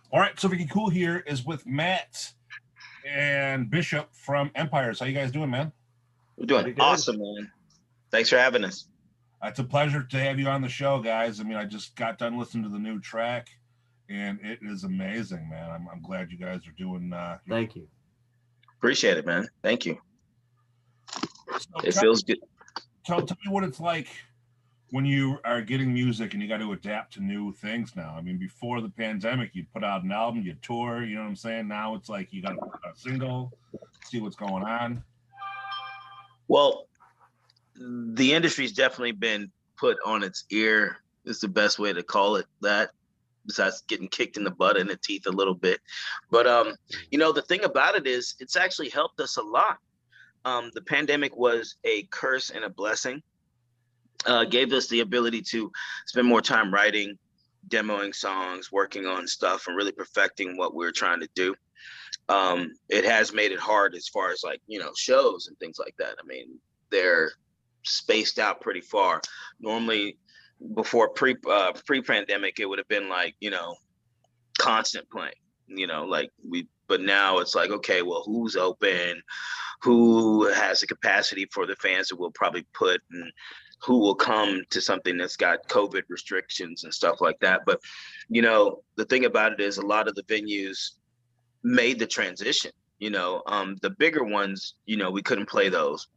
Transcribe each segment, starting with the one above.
All right, so Vicky Cool here is with Matt and Bishop from Empires. How you guys doing, man? We're doing Pretty good. awesome, man. Thanks for having us. It's a pleasure to have you on the show, guys. I mean, I just got done listening to the new track, and it is amazing, man. I'm glad you guys are doing. Thank you. Appreciate it, man. Thank you. So It feels good. tell me what it's like when you are getting music and you got to adapt to new things now. I mean, before the pandemic, you'd put out an album, you'd tour. You know what I'm saying? Now it's like you got to put out a single, see what's going on. Well, the industry's definitely been put on its ear. Is the best way to call it that. Besides getting kicked in the butt and the teeth a little bit, but the thing about it is, it's actually helped us a lot. The pandemic was a curse and a blessing. Gave us the ability to spend more time writing, demoing songs, working on stuff, and really perfecting what we're trying to do. It has made it hard as far as shows and things like that. I mean, they're spaced out pretty far. Normally, before pre-pandemic, it would have been like constant playing. But now it's like, okay, well, who's open, who has the capacity for the fans that we'll probably put, and who will come to something that's got COVID restrictions and stuff like that. But the thing about it is, a lot of the venues made the transition. The bigger ones, we couldn't play those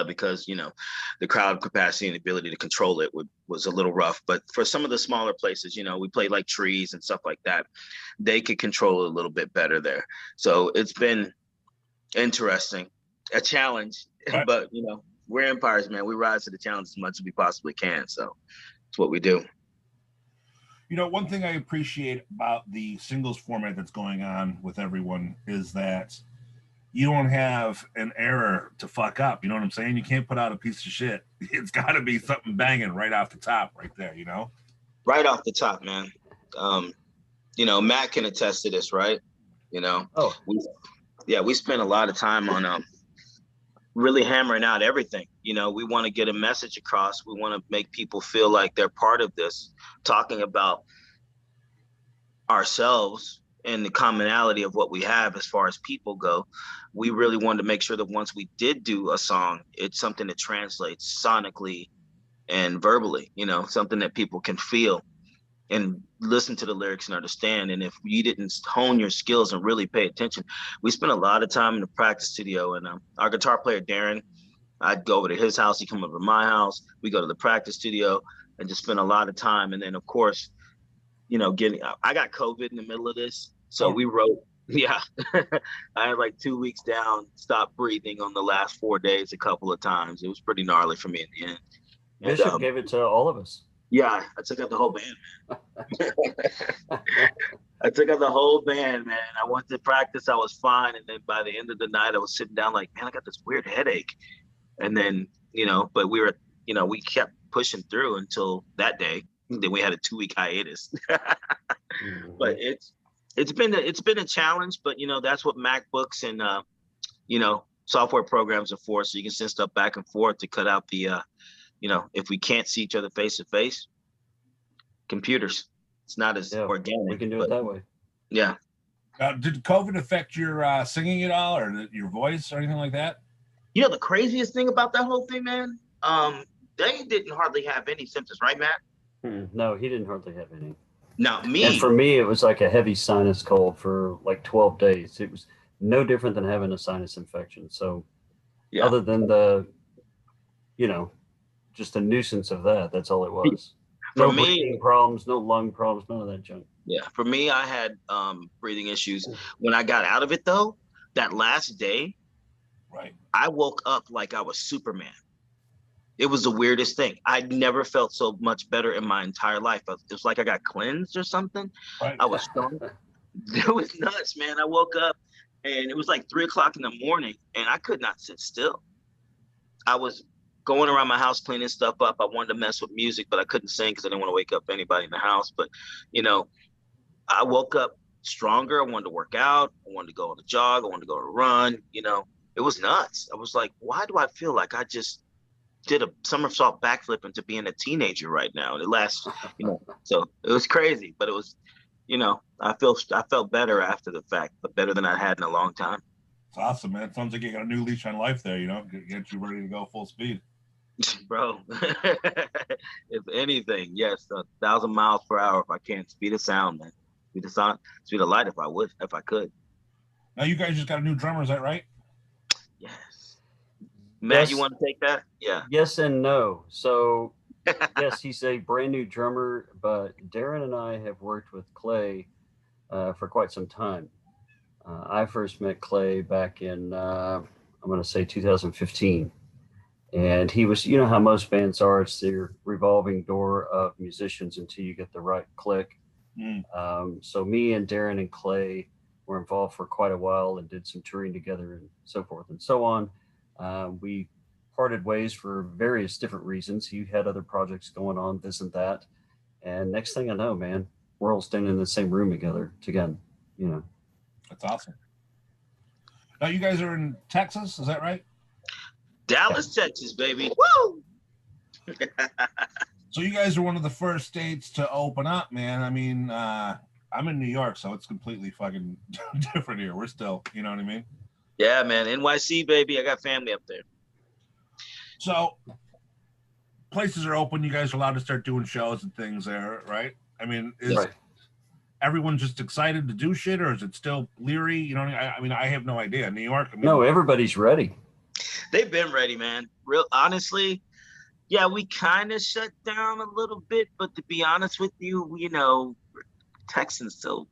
because the crowd capacity and the ability to control it was a little rough. But for some of the smaller places, we played like Trees and stuff like that. They could control it a little bit better there. So it's been interesting, a challenge, Right. but we're Empires, man. We rise to the challenge as much as we possibly can. So it's what we do. One thing I appreciate about the singles format that's going on with everyone is that you don't have an error to fuck up. You know what I'm saying? You can't put out a piece of shit. It's got to be something banging right off the top, right there. Right off the top, man. Matt can attest to this, right? Oh, We spent a lot of time on really hammering out everything. We want to get a message across. We want to make people feel like they're part of this, talking about ourselves and the commonality of what we have as far as people go. We really wanted to make sure that once we did do a song, it's something that translates sonically and verbally, something that people can feel and listen to the lyrics and understand. And if you didn't hone your skills and really pay attention, we spent a lot of time in the practice studio. And our guitar player, Darren, I'd go over to his house, he'd come over to my house, we go to the practice studio and just spend a lot of time. And then, of course, I got COVID in the middle of this. So we wrote, yeah, I had like 2 weeks down, stopped breathing on the last 4 days a couple of times. It was pretty gnarly for me in the end. And, Bishop gave it to all of us. yeah, I took out the whole band, man. I took out the whole band, man. I went to practice, I was fine. And then by the end of the night, I was sitting down like, man, I got this weird headache. And then, but we kept pushing through until that day. Then we had a 2-week hiatus. Mm-hmm. But it's been a challenge, but that's what MacBooks and software programs are for. So you can send stuff back and forth to cut out the if we can't see each other face to face, computers. It's not as organic. We can do it that way. Yeah. Did COVID affect your singing at all, or your voice, or anything like that? The craziest thing about that whole thing, man, they didn't hardly have any symptoms, right, Matt? No, he didn't hardly have any. Now, me. And for me, it was like a heavy sinus cold for like 12 days. It was no different than having a sinus infection. So Yeah. other than just a nuisance of that, that's all it was. No breathing problems, no lung problems, none of that junk. Yeah. For me, I had breathing issues. When I got out of it, though, that last day, Right. I woke up like I was Superman. It was the weirdest thing. I'd never felt so much better in my entire life. It was like I got cleansed or something. Right. I was strong. It was nuts, man. I woke up and it was like 3 o'clock in the morning and I could not sit still. I was going around my house cleaning stuff up. I wanted to mess with music, but I couldn't sing because I didn't want to wake up anybody in the house. But, I woke up stronger. I wanted to work out. I wanted to go on a jog. I wanted to go on a run. It was nuts. I was like, why do I feel like I just did a somersault backflip into being a teenager right now? And it lasts, so it was crazy, but it was, I felt better after the fact, but better than I had in a long time. It's awesome, man. It sounds like you got a new leash on life there, get you ready to go full speed. Bro, if anything, yes, 1,000 miles per hour if I can. Speed of sound, man. Speed of light if I could. Now you guys just got a new drummer, is that right? Yes. Matt, Yes. you want to take that? Yeah. Yes and no. So yes, he's a brand new drummer, but Darren and I have worked with Clay for quite some time. I first met Clay back in I'm going to say 2015. And he was, you know how most bands are, it's their revolving door of musicians until you get the right click. So me and Darren and Clay were involved for quite a while and did some touring together and so forth and so on. We parted ways for various different reasons. He had other projects going on, this and that. And next thing I know, man, we're all standing in the same room together again, That's awesome. Now you guys are in Texas, is that right? Dallas, Texas, baby. Woo! So you guys are one of the first states to open up, man. I mean, I'm in New York, so it's completely fucking different here. We're still, you know what I mean? Yeah, man. NYC, baby. I got family up there. So places are open. You guys are allowed to start doing shows and things there, right? I mean, is everyone just excited to do shit, or is it still leery? You know, I mean, I have no idea. New York. I mean, no, everybody's ready. They've been ready, man. Real honestly, yeah, we kind of shut down a little bit, but to be honest with you, Texans still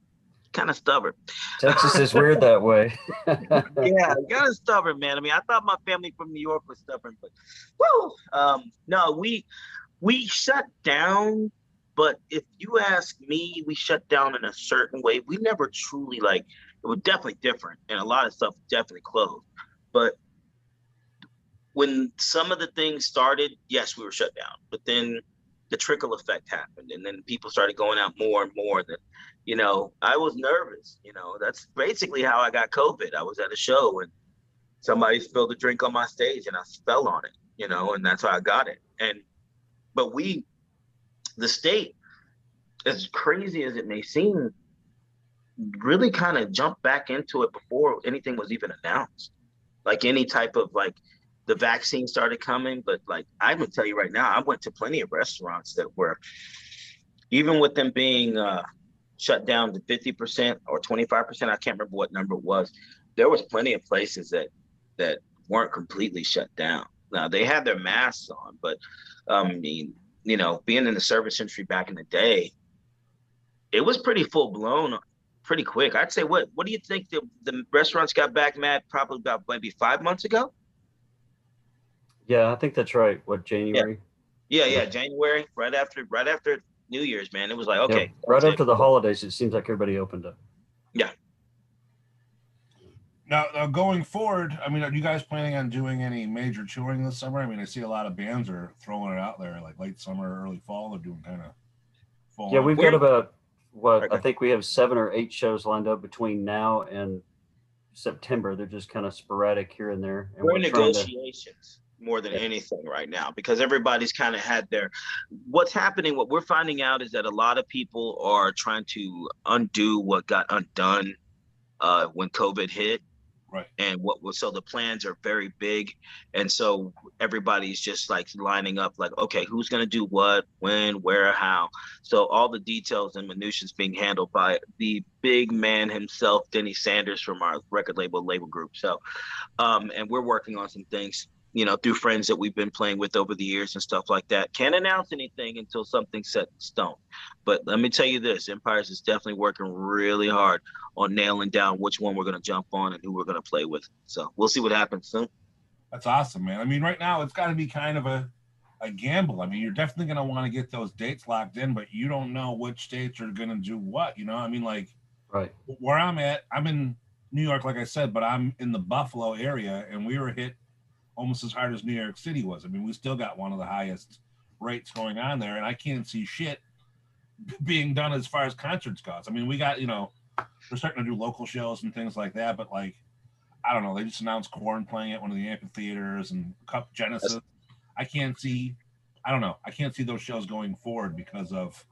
kind of stubborn. Texas is weird that way. Yeah, kind of stubborn, man. I mean, I thought my family from New York was stubborn, but no, we shut down. But if you ask me, we shut down in a certain way. We never truly it was definitely different, and a lot of stuff definitely closed. But when some of the things started, yes, we were shut down. But then the trickle effect happened, and then people started going out more and more. That, I was nervous. That's basically how I got COVID. I was at a show and somebody spilled a drink on my stage, and I fell on it. And that's how I got it. But the state, as crazy as it may seem, really kind of jumped back into it before anything was even announced. Like any type of the vaccine started coming, but I'm gonna tell you right now, I went to plenty of restaurants that were, even with them being shut down to 50% or 25%, I can't remember what number it was. There was plenty of places that weren't completely shut down. Now they had their masks on, but I mean, being in the service industry back in the day, it was pretty full blown, pretty quick. I'd say, what do you think the restaurants got back, Matt? Probably about maybe 5 months ago. Yeah, I think that's right. What, January? Yeah, January, right after New Year's, man. It was like, okay. Yeah, right after the holidays, it seems like everybody opened up. Yeah. Now, going forward, I mean, are you guys planning on doing any major touring this summer? I mean, I see a lot of bands are throwing it out there, like late summer, early fall. They're doing kind of full. Yeah, we've got about I think we have 7 or 8 shows lined up between now and September. They're just kind of sporadic here and there. And we're in negotiations more than anything right now, because everybody's kind of had what's happening. What we're finding out is that a lot of people are trying to undo what got undone when COVID hit. Right. And so the plans are very big. And so everybody's just lining up okay, who's going to do what, when, where, how. So all the details and minutiae is being handled by the big man himself, Denny Sanders, from our record label group. So, and we're working on some things, through friends that we've been playing with over the years and stuff like that. Can't announce anything until something's set in stone. But let me tell you this, Empiires is definitely working really hard on nailing down which one we're going to jump on and who we're going to play with. So we'll see what happens soon. That's awesome, man. I mean, right now it's got to be kind of a gamble. I mean, you're definitely going to want to get those dates locked in, but you don't know which states are going to do what, I mean, right where I'm at, I'm in New York, like I said, but I'm in the Buffalo area, and we were hit almost as hard as New York City was. I mean, we still got one of the highest rates going on there, and I can't see shit being done as far as concerts goes. I mean, we got, we're starting to do local shows and things like that, but I don't know, they just announced Korn playing at one of the amphitheaters and Cup Genesis. I can't see those shows going forward because of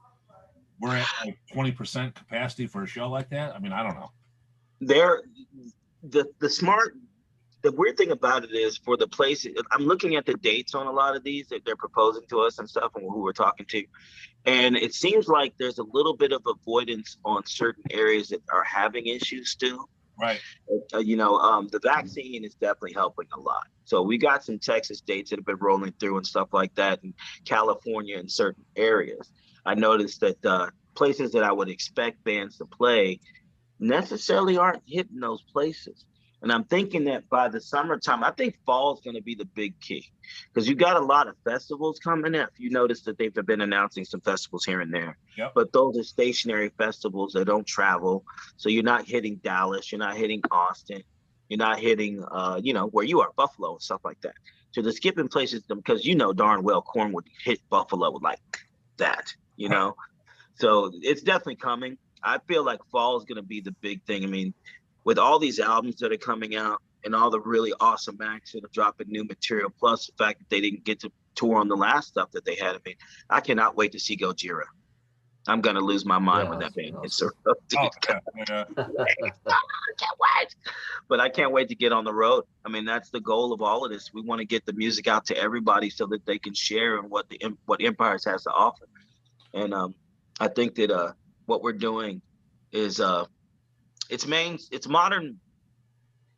we're at like 20% capacity for a show like that. I mean, I don't know. They're the weird thing about it is for the places, I'm looking at the dates on a lot of these that they're proposing to us and stuff, and who we're talking to. And it seems like there's a little bit of avoidance on certain areas that are having issues still. Right. The vaccine is definitely helping a lot. So we got some Texas dates that have been rolling through and stuff like that, in California in certain areas. I noticed that places that I would expect bands to play necessarily aren't hitting those places. And I'm thinking that by the summertime, I think fall is going to be the big key, because you got a lot of festivals coming up. You notice that they've been announcing some festivals here and there, Yep. but those are stationary festivals that don't travel. So you're not hitting Dallas, you're not hitting Austin, you're not hitting, where you are, Buffalo and stuff like that. So they're skipping places because darn well Korn would hit Buffalo like that, So it's definitely coming. I feel like fall is going to be the big thing. I mean, with all these albums that are coming out and all the really awesome acts that are dropping new material, plus the fact that they didn't get to tour on the last stuff that they had. I mean, I cannot wait to see Gojira. I'm going to lose my mind when that band hits. Awesome. Yeah. I can't wait. But I can't wait to get on the road. I mean, that's the goal of all of this. We want to get the music out to everybody so that they can share in what Empires has to offer. And I think that what we're doing is it's modern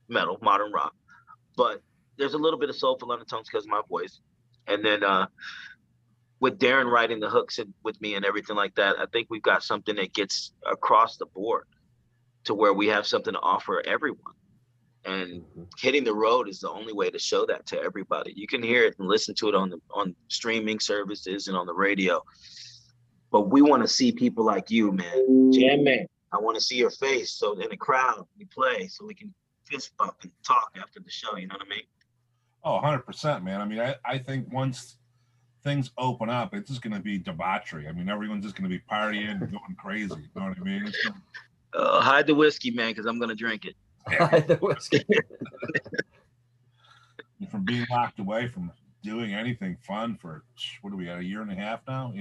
metal, modern rock, but there's a little bit of soulful undertones because of my voice. And then with Darren writing the hooks with me and everything like that, I think we've got something that gets across the board to where we have something to offer everyone. And hitting the road is the only way to show that to everybody. You can hear it and listen to it on streaming services and on the radio. But we want to see people like you, man. Jam man. I want to see your face. So in the crowd, we play so we can fist bump and talk after the show. You know what I mean? Oh, 100%, man. I mean, I think once things open up, it's just going to be debauchery. I mean, everyone's just going to be partying and going crazy. You know what I mean? Hide the whiskey, man, because I'm going to drink it. Hide the whiskey. From being locked away from doing anything fun for, what do we got, a year and a half now,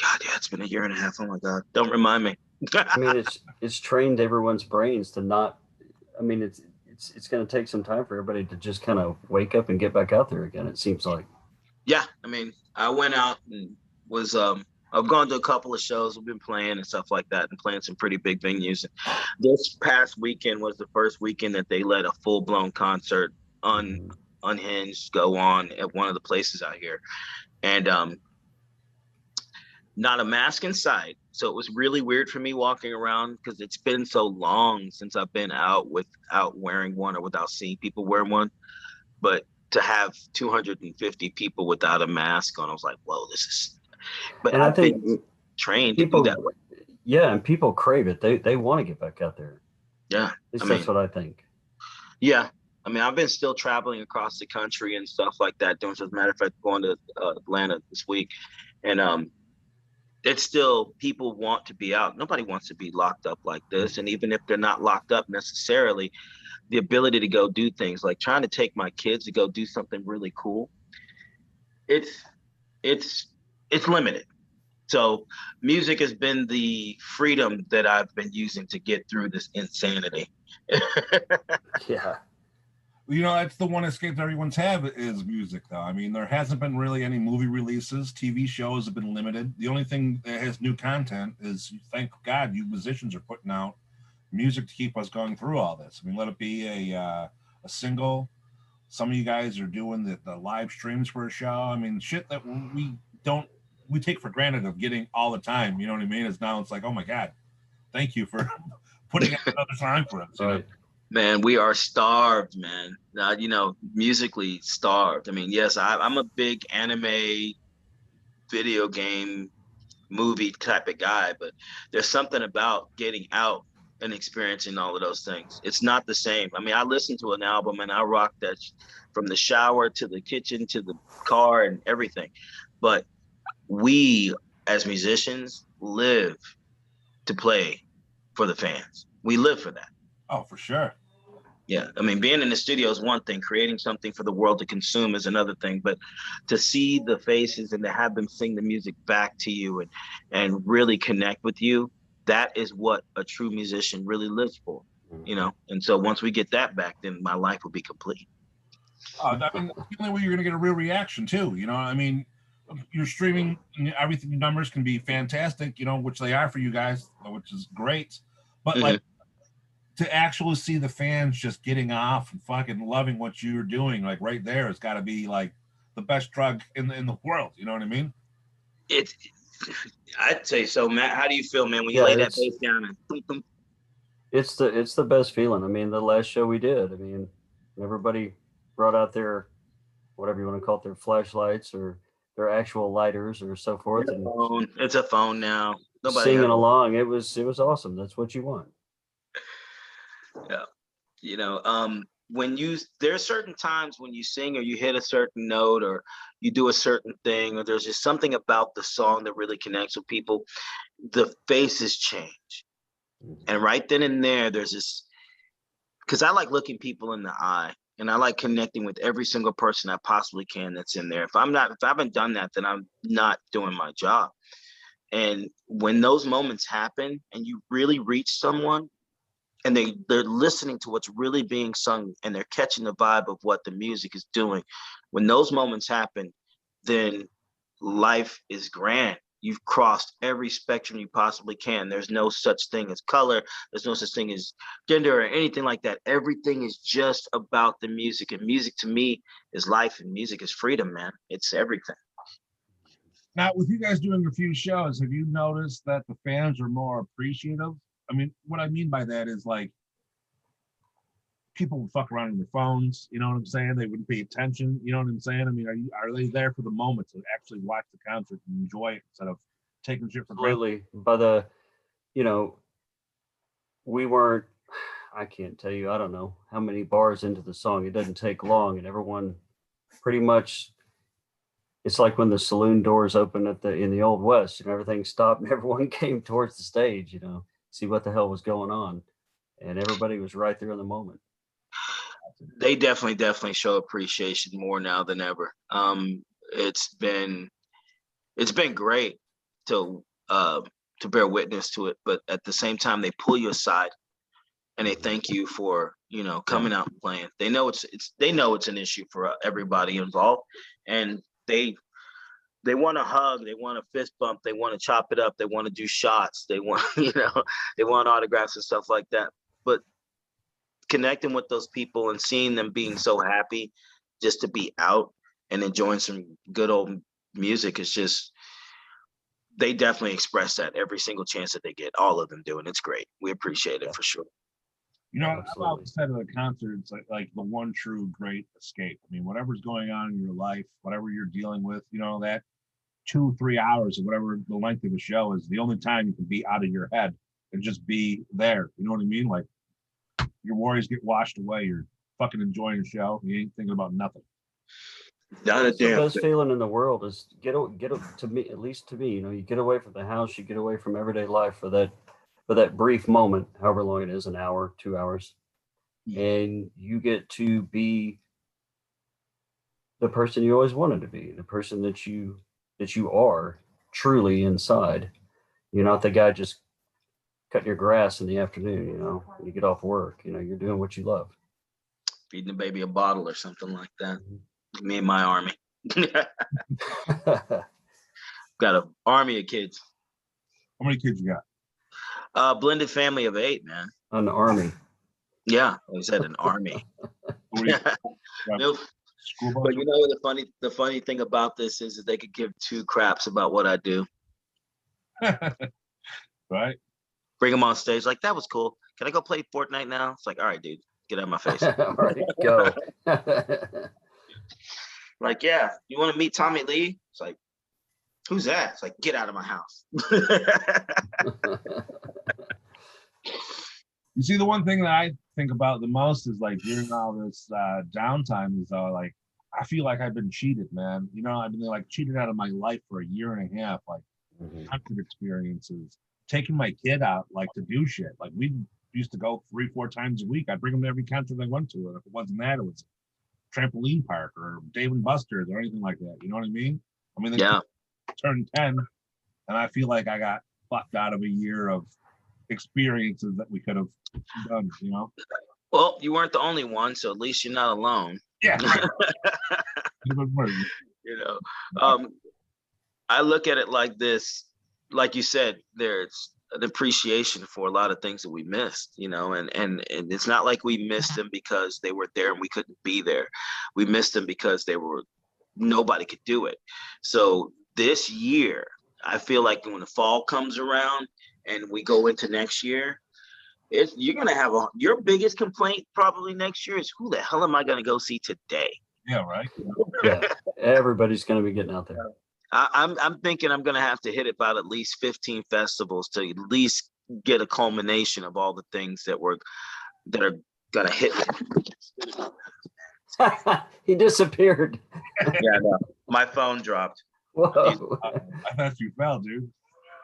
God, yeah, it's been a year and a half. Oh, my God. Don't remind me. I mean, it's trained everyone's brains to not. I mean, it's going to take some time for everybody to just kind of wake up and get back out there again. It seems like. Yeah, I mean, I went out and was I've gone to a couple of shows. We've been playing and stuff like that, and playing some pretty big venues. And this past weekend was the first weekend that they let a full blown concert unhinged go on at one of the places out here, and not a mask in sight. So it was really weird for me walking around because it's been so long since I've been out without wearing one or without seeing people wear one. But to have 250 people without a mask on, I was like, whoa, this is. But and I think trained people, to do that way. Yeah, and people crave it. They want to get back out there. Yeah. At least that's what I think. Yeah. I mean, I've been still traveling across the country and stuff like that. Doing, as a matter of fact, going to Atlanta this week. And it's still, people want to be out. Nobody wants to be locked up like this. And even if they're not locked up necessarily, the ability to go do things, like trying to take my kids to go do something really cool, it's limited. So music has been the freedom that I've been using to get through this insanity. Yeah. That's the one escape that everyone's have is music, though. I mean, there hasn't been really any movie releases. TV shows have been limited. The only thing that has new content is, thank God, you musicians are putting out music to keep us going through all this. I mean, let it be a single. Some of you guys are doing the live streams for a show. I mean, shit that we take for granted of getting all the time. You know what I mean? It's like, oh my God, thank you for putting out another time for us. Right. Man, we are starved, man. Musically starved. I mean, yes, I'm a big anime, video game, movie type of guy, but there's something about getting out and experiencing all of those things. It's not the same. I mean, I listen to an album and I rock that from the shower to the kitchen to the car and everything. But we, as musicians, live to play for the fans. We live for that. Oh, for sure. Yeah, I mean, being in the studio is one thing. Creating something for the world to consume is another thing. But to see the faces and to have them sing the music back to you and really connect with you, that is what a true musician really lives for, you know. And so once we get that back, then my life will be complete. I mean, that's the only way you're going to get a real reaction too. You know, I mean, your streaming, everything numbers can be fantastic, you know, which they are for you guys, which is great. But like to actually see the fans just getting off and fucking loving what you're doing, like right there, it's got to be like the best drug in the world. You know what I mean? It's, I'd say so, Matt. How do you feel, man, when you Yeah, lay that bass down and thump, thump? it's the best feeling. I mean, the last show we did, I mean, everybody brought out their, whatever you want to call it, their flashlights or their actual lighters or so forth, and It's a phone now. Nobody singing has along. It was awesome. That's what you want. Yeah. You know, when you there are certain times when you sing or you hit a certain note or you do a certain thing or there's just something about the song that really connects with people, the faces change. And right then and there's this, because I like looking people in the eye and I like connecting with every single person I possibly can that's in there. If I haven't done that, then I'm not doing my job. And when those moments happen and you really reach someone and they're listening to what's really being sung and they're catching the vibe of what the music is doing, when those moments happen, then life is grand. You've crossed every spectrum you possibly can. There's no such thing as color. There's no such thing as gender or anything like that. Everything is just about the music. And music to me is life and music is freedom, man. It's everything. Now, with you guys doing a few shows, have you noticed that the fans are more appreciative? I mean, what I mean by that is like people would fuck around on their phones, you know what I'm saying? They wouldn't pay attention, you know what I'm saying? I mean, are they there for the moment to actually watch the concert and enjoy it instead of taking shit for granted? Absolutely. By the, you know, we weren't, I can't tell you, I don't know how many bars into the song. It doesn't take long, and everyone pretty much, it's like when the saloon doors open in the Old West and everything stopped and everyone came towards the stage, you know, see what the hell was going on. And everybody was right there in the moment. They definitely show appreciation more now than ever. It's been great to bear witness to it, but at the same time they pull you aside and they thank you for, you know, coming out and playing. They know it's an issue for everybody involved, and they want to hug, they want to fist bump, they want to chop it up, they want to do shots, they want they want autographs and stuff like that. But connecting with those people and seeing them being so happy just to be out and enjoying some good old music is just, they definitely express that every single chance that they get. All of them do, and it's great. We appreciate it for sure. You know, I've always said at a concert, it's like the one true great escape. I mean, whatever's going on in your life, whatever you're dealing with, you know, that 2-3 hours or whatever the length of the show is the only time you can be out of your head and just be there. You know what I mean? Like your worries get washed away. You're fucking enjoying the show. You ain't thinking about nothing. That's the best feeling in the world is get to me, at least to me, you know, you get away from the house, you get away from everyday life for that brief moment, however long it is, an hour, 2 hours, and you get to be the person you always wanted to be, the person that you are truly inside. You're not the guy just cutting your grass in the afternoon, you know, when you get off work, you know, you're doing what you love. Feeding the baby a bottle or something like that. Me and my army. Got an army of kids. How many kids you got? Blended family of 8, man. An army. Yeah, I said an army. But you know, the funny thing about this is that they could give 2 craps about what I do. Right. Bring them on stage like, that was cool. Can I go play Fortnite now? It's like, all right, dude, get out of my face. All right, go. Like, yeah, you want to meet Tommy Lee? It's like, who's that? It's like, get out of my house. You see, the one thing that I think about the most is like during all this downtime is like, I feel like I've been cheated, man. You know, I've been like cheated out of my life for a year and a half, like concert experiences, taking my kid out, like to do shit. Like we'd used to go 3-4 times a week. I'd bring them to every concert I went to. And if it wasn't that, it was Trampoline Park or Dave and Buster's or anything like that. You know what I mean? I mean, they turned 10, and I feel like I got fucked out of a year of experiences that we could have done, you know? Well, you weren't the only one, so at least you're not alone. Yeah. You know, I look at it like this, like you said, there's an appreciation for a lot of things that we missed, you know, and it's not like we missed them because they were there and we couldn't be there. We missed them because nobody could do it. So this year, I feel like when the fall comes around and we go into next year, you're going to have your biggest complaint probably next year is, who the hell am I going to go see today? Yeah, right. Yeah, everybody's going to be getting out there. I'm thinking I'm going to have to hit about at least 15 festivals to at least get a culmination of all the things that are going to hit me. He disappeared. Yeah, no, my phone dropped. Whoa. I thought you fell, dude.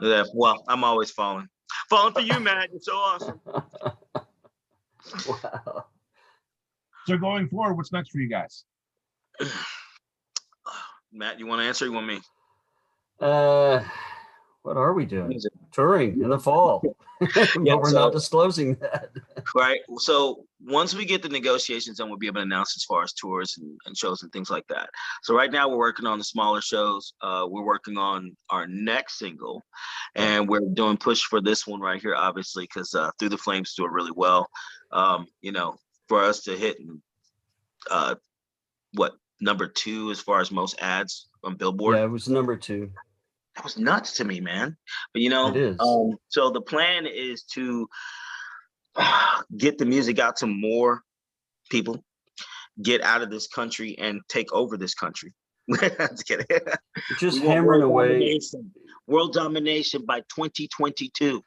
Yeah, well, I'm always falling. Falling for you, man. You're so awesome. Wow. So going forward, what's next for you guys? Matt, you want to answer? You want me? What are we doing? Touring in the fall. But we're not disclosing that. Right. So once we get the negotiations done, we'll be able to announce as far as tours and shows and things like that. So right now we're working on the smaller shows. We're working on our next single, and we're doing push for this one right here, obviously, because Through the Flames doing really well. You know, for us to hit number 2 as far as most ads on Billboard. Yeah, it was number 2. That was nuts to me, man. But you know, it is. So the plan is to get the music out to more people, get out of this country and take over this country. Just kidding. Just hammering away. World domination by 2022.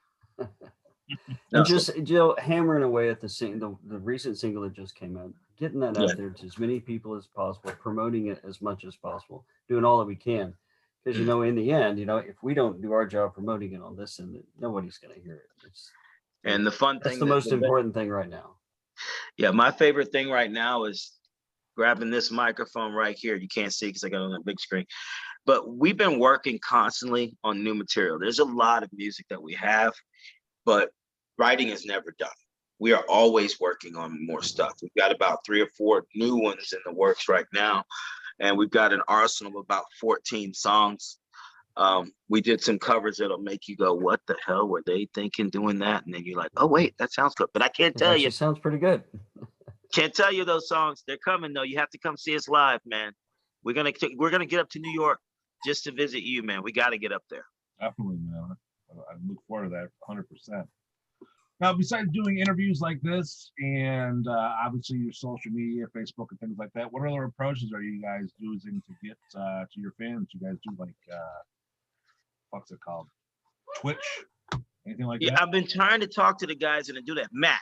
And just hammering away at the recent single that just came out, getting that out there to as many people as possible, promoting it as much as possible, doing all that we can. Because, you know, in the end, you know, if we don't do our job promoting it on this end, nobody's going to hear it. And the fun thing, that's the most important thing right now. Yeah, my favorite thing right now is grabbing this microphone right here. You can't see because I got it on the big screen. But we've been working constantly on new material. There's a lot of music that we have, but writing is never done. We are always working on more stuff. We've got about 3 or 4 new ones in the works right now. And we've got an arsenal of about 14 songs. We did some covers that'll make you go, what the hell were they thinking doing that? And then you're like, oh, wait, that sounds good. But I can't tell you. It sounds pretty good. Can't tell you those songs. They're coming, though. You have to come see us live, man. We're gonna get up to New York just to visit you, man. We got to get up there. Definitely, man. I look forward to that 100%. Now, besides doing interviews like this and obviously your social media, Facebook and things like that, what other approaches are you guys using to get to your fans? You guys do like, what's it called? Twitch? Anything like that? Yeah, I've been trying to talk to the guys and do that. Matt,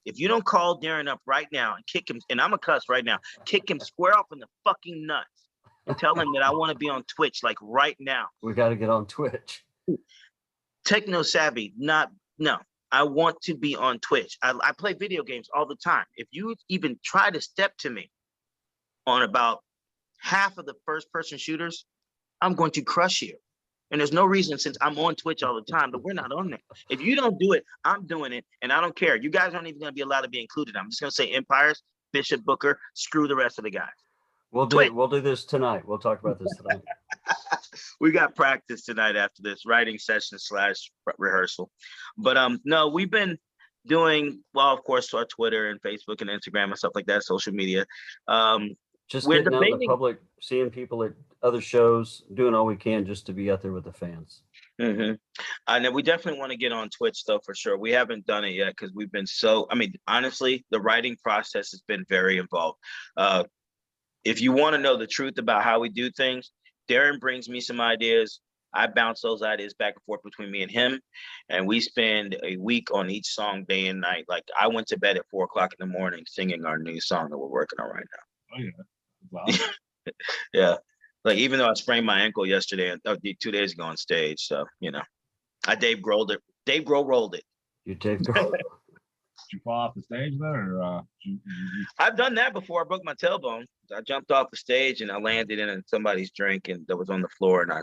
if you don't call Darren up right now and kick him, and I'm a cuss right now, kick him square off in the fucking nuts and tell him that I want to be on Twitch like right now. We got to get on Twitch. Techno savvy, no. I want to be on Twitch. I play video games all the time. If you even try to step to me on about half of the first-person shooters, I'm going to crush you. And there's no reason, since I'm on Twitch all the time, but we're not on there. If you don't do it, I'm doing it, and I don't care. You guys aren't even going to be allowed to be included. I'm just going to say Empires, Bishop Booker, screw the rest of the guys. We'll do this tonight. We'll talk about this tonight. We got practice tonight after this writing session / rehearsal. But no, we've been doing, well, of course, our Twitter and Facebook and Instagram and stuff like that, social media. Just getting out in the public, seeing people at other shows, doing all we can just to be out there with the fans. Mm-hmm. And we definitely want to get on Twitch, though, for sure. We haven't done it yet because we've been honestly, the writing process has been very involved. If you want to know the truth about how we do things, Darren brings me some ideas. I bounce those ideas back and forth between me and him. And we spend a week on each song, day and night. Like, I went to bed at 4 o'clock in the morning singing our new song that we're working on right now. Oh, yeah. Wow. Yeah. Like, even though I sprained my ankle yesterday, 2 days ago on stage. So, you know, I Dave Grohl rolled it. You Dave Grohl. Did you fall off the stage then, or I've done that before. I broke my tailbone. I jumped off the stage and I landed in somebody's drink and that was on the floor. And I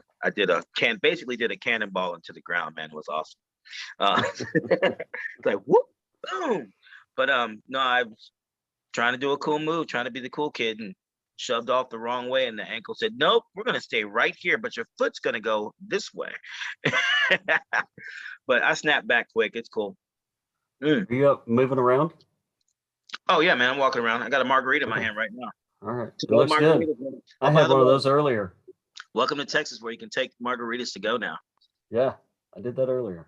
basically did a cannonball into the ground, man. It was awesome. It's like, whoop, boom. But no, I was trying to do a cool move, trying to be the cool kid, and shoved off the wrong way. And the ankle said, nope, we're going to stay right here, but your foot's going to go this way. But I snapped back quick. It's cool. Are you up moving around? Oh, yeah, man. I'm walking around. I got a margarita in my hand right now. All right. It looks good. I had one of those earlier. Welcome to Texas, where you can take margaritas to go now. Yeah, I did that earlier.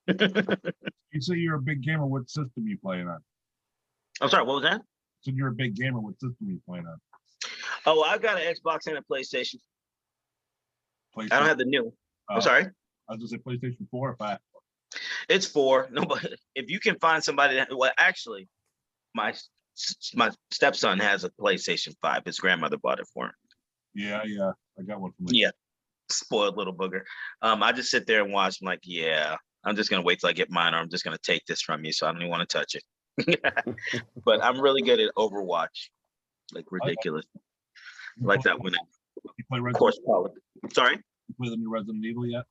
You say you're a big gamer? What system you playing on? I'm sorry, what was that? So you're a big gamer. What system you playing on? Oh, I've got an Xbox and a PlayStation. I don't have the new. I'm sorry. I was gonna say PlayStation 4 or 5. It's 4. No, but if you can find somebody that, well, actually, my stepson has a PlayStation 5. His grandmother bought it for him. Yeah, I got one from Yeah, spoiled little booger. I just sit there and watch. I'm like, yeah, I'm just gonna wait till I get mine, or I'm just gonna take this from you. So I don't even want to touch it. But I'm really good at Overwatch, like ridiculous. Like that one. You play Sorry, you play the new Resident Evil yet?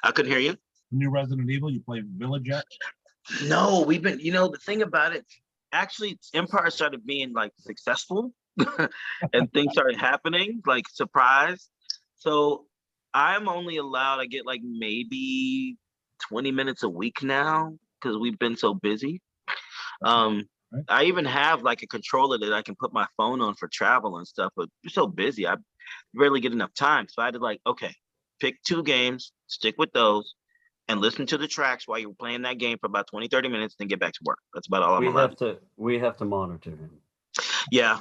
I couldn't hear you. The new Resident Evil. You play Village yet? No, we've been. The thing about it, actually, Empire started being like successful, and things started happening, like surprise. So I'm only allowed. I get like maybe 20 minutes a week now because we've been so busy. Right. I even have like a controller that I can put my phone on for travel and stuff, but we're so busy, I rarely get enough time. So I had to like, okay, pick 2 games, stick with those, and listen to the tracks while you're playing that game for about 20, 30 minutes, then get back to work. That's about all I'm allowed. We have to monitor him. Yeah.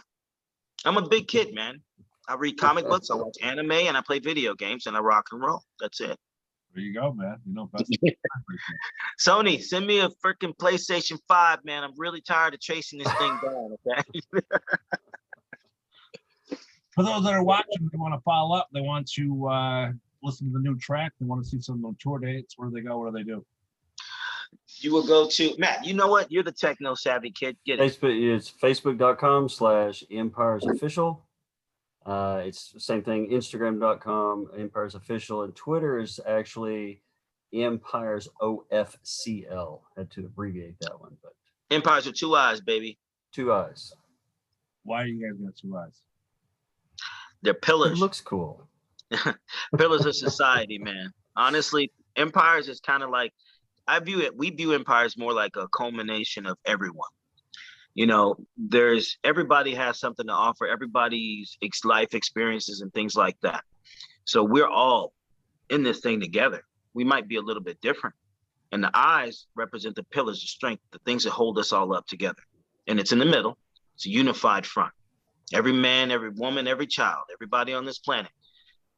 I'm a big kid, man. I read comic books, I watch anime, and I play video games, and I rock and roll. That's it. There you go, man. Best. Sony, send me a freaking PlayStation 5, man. I'm really tired of chasing this thing down, okay? For those that are watching, they want to follow up. They want to listen to the new track. They want to see some of the tour dates. Where do they go? What do they do? You will go to Matt. You know what? You're the techno savvy kid. Get it. Facebook. It's facebook.com/Empiires Official. It's the same thing. Instagram.com Empiires Official, and Twitter is actually Empiires OFCL. Had to abbreviate that one, but Empires with 2 eyes, baby. 2 eyes. Why do you guys got 2 eyes? They're pillars. It looks cool. Pillars of society, man. Honestly, Empires is kind of like, we view Empires more like a culmination of everyone. Everybody has something to offer, everybody's life experiences and things like that. So we're all in this thing together. We might be a little bit different. And the eyes represent the pillars of strength, the things that hold us all up together. And it's in the middle. It's a unified front. Every man, every woman, every child, everybody on this planet,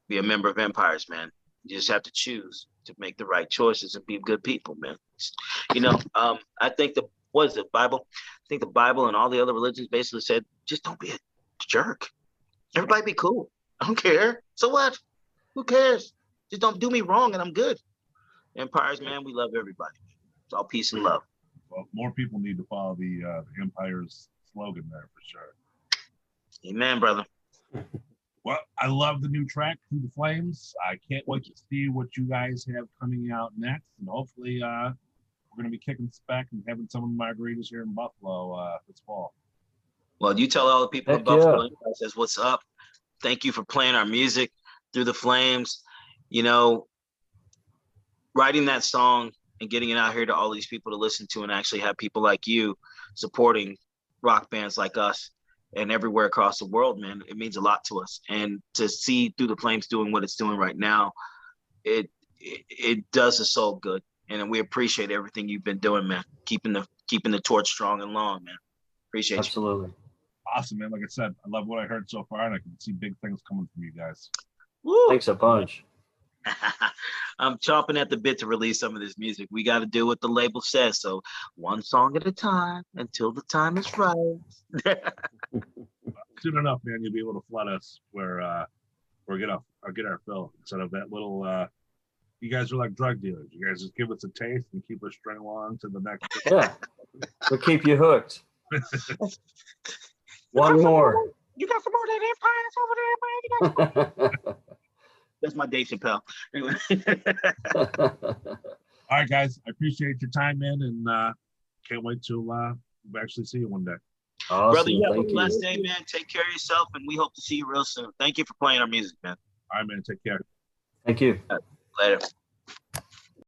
be a member of Empires, man. You just have to choose to make the right choices and be good people, man. I think Bible? I think the Bible and all the other religions basically said, just don't be a jerk. Everybody be cool. I don't care. So what? Who cares? Just don't do me wrong and I'm good. Empires, man, we love everybody. It's all peace and love. Well, more people need to follow the Empire's slogan there for sure. Amen, brother. Well, I love the new track, Through the Flames. I can't wait to see what you guys have coming out next. And hopefully we're going to be kicking back and having some of the margaritas here in Buffalo this fall. Well, you tell all the people in Buffalo, Empire says, what's up? Thank you for playing our music, Through the Flames. Writing that song and getting it out here to all these people to listen to, and actually have people like you supporting rock bands like us and everywhere across the world, man, it means a lot to us. And to see Through the Flames doing what it's doing right now, it does the soul good. And we appreciate everything you've been doing, man. Keeping the torch strong and long, man. Appreciate you. Absolutely. Awesome, man. Like I said, I love what I heard so far, and I can see big things coming from you guys. Woo. Thanks a bunch. I'm chomping at the bit to release some of this music. We got to do what the label says. So one song at a time until the time is right. Soon enough, man, you'll be able to flood us where get our fill instead of that little. You guys are like drug dealers. You guys just give us a taste and keep us string along to the next. Yeah, We'll keep you hooked. One more. You got some more of that Empires over there, man. That's my Dave Chappelle. Anyway. All right, guys. I appreciate your time, man, and can't wait to actually see you one day. Awesome. Brother, you have a Thank blessed you. day, man. Take care of yourself, and we hope to see you real soon. Thank you for playing our music, man. All right, man. Take care. Thank you. Later.